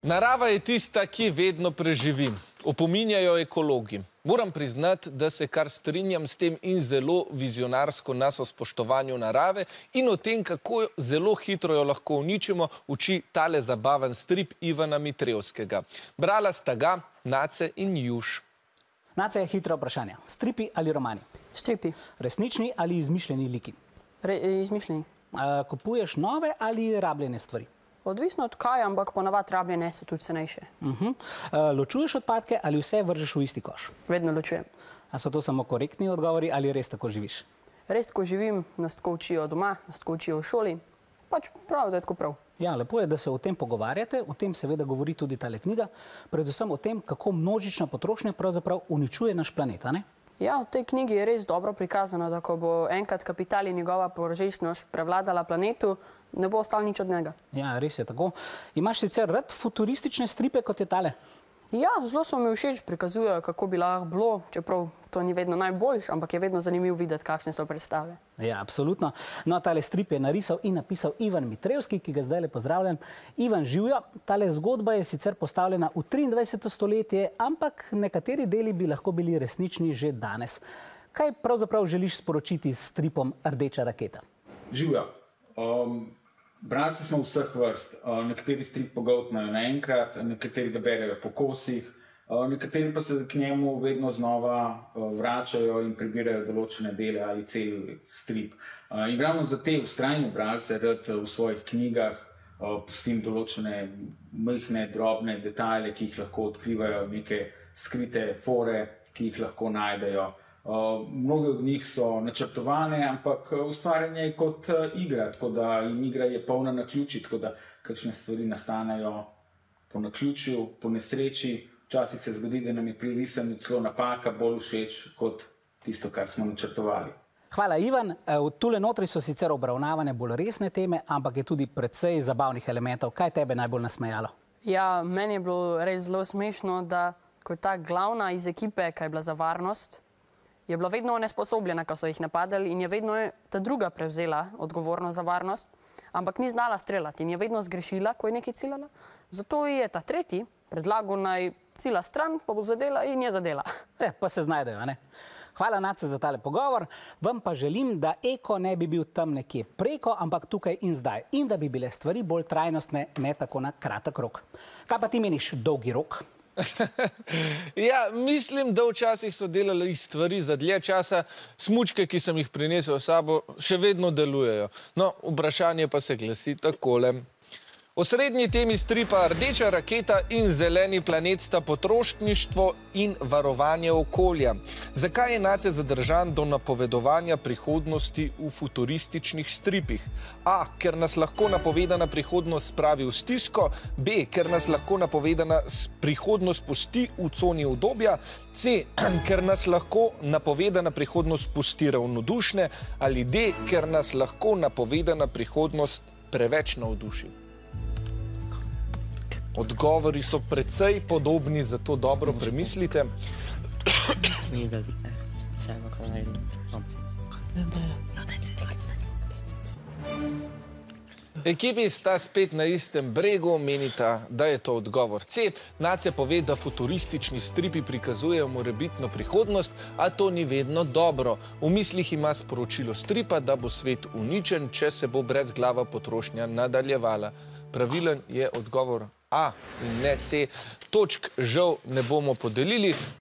Narava je tista, ki vedno preživi. Opominjajo ekologi. Moram priznati, da se kar strinjam s tem in zelo vizionarsko nas o spoštovanju narave in o tem, kako zelo hitro jo lahko uničimo, uči tale zabaven strip Ivana Mitrevskega. Brala sta ga Nace in Juš. Nace je hitro vprašanje. Stripi ali romani? Stripi. Resnični ali izmišljeni liki? Izmišljeni. Kupuješ nove ali rabljene stvari? Odvisno od kaj, ampak ponavadi rabljene so tudi cenejše. Ločuješ odpadke ali vse vržeš v isti koš? Vedno ločujem. A so to samo korektni odgovori ali res tako živiš? Res tako živim, nas tako učijo doma, nas tako učijo v šoli. Pač prav, da je tako prav. Ja, lepo je, da se o tem pogovarjate. O tem seveda govori tudi tale knjiga. Predvsem o tem, kako množična potrošnja pravzaprav uničuje naš planet, a ne? Ja, v tej knjigi je res dobro prikazano, da ko bo enkrat kapital in njegova površnost prevladala planetu, ne bo ostalo nič od njega. Ja, res je tako. Imaš sicer rad futuristične stripe, kot je tale? Ja, zelo so mi všeč, prikazujejo, kako bi lahko bilo, čeprav to ni vedno najboljš, ampak je vedno zanimivo videti, kakšne so predstave. Ja, absolutno. No, tale strip je narisal in napisal Ivan Mitrevski, ki ga zdajle pozdravljam. Ivan, živjo. Tale zgodba je sicer postavljena v 23. stoletje, ampak nekateri deli bi lahko bili resnični že danes. Kaj pravzaprav želiš sporočiti s stripom Rdeča raketa? Živjo. Bralci smo vseh vrst. Nekateri strip pogoltnajo naenkrat, nekateri ga berejo po kosih, nekateri pa se k njemu vedno znova vračajo in prebirajo določene dele ali cel strip. In ravno za te vztrajne bralce rad v svojih knjigah pustim določene majhne, drobne detajle, ki jih lahko odkrivajo, neke skrite fore, ki jih lahko najdejo. Mnoge od njih so načrtovane, ampak ustvarjanje je kot igra, tako da in igra je polna naključij, tako da kakšne stvari nastanejo po naključju, po nesreči. Včasih se zgodi, da nam je pri risanju celo napaka bolj všeč kot tisto, kar smo načrtovali. Hvala, Ivan. Tule notri so sicer obravnavane bolj resne teme, ampak je tudi precej zabavnih elementov. Kaj tebe najbolj nasmejalo? Ja, meni je bilo res zelo smešno, da ko je ta glavna iz ekipe, ki je bila za varnost, je bila vedno nesposobljena, ko so jih napadali in je vedno ta druga prevzela odgovornost za varnost, ampak ni znala streljati in je vedno zgrešila, ko je nekaj ciljala. Zato je ta tretji predlagal naj cilja stran, pa bo zadela in je zadela. Pa se znajdejo, ne? Hvala, Nace, za tale pogovor. Vam pa želim, da eko ne bi bil tam nekje preko, ampak tukaj in zdaj. In da bi bile stvari bolj trajnostne, ne tako na kratek rok. Kaj pa ti meniš, dolgi rok? Ja, mislim, da včasih so delali stvari za dlje časa. Smučke, ki sem jih prinesel s sabo, še vedno delujejo. No, vprašanje pa se glasi takole. Osrednji temi stripa Rdeča raketa in Zeleni planet sta potrošništvo in varovanje okolja. Zakaj je Nace zadržan do napovedovanja prihodnosti v futurističnih stripih? A, ker nas lahko napovedana prihodnost spravi v stisko, B, ker nas lahko napovedana prihodnost pusti v coni udobja, C, ker nas lahko napovedana prihodnost pusti ravnodušne, ali D, ker nas lahko napovedana prihodnost preveč navduši. Odgovori so precej podobni, zato dobro premislite. Ekipi sta spet na istem bregu, menita, da je to odgovor C. Nace pove, da futuristični stripi prikazujejo morebitno prihodnost, a to ni vedno dobro. V mislih ima sporočilo stripa, da bo svet uničen, če se bo brezglava potrošnja nadaljevala. Pravilen je odgovor A in ne C. Točk žal ne bomo podelili.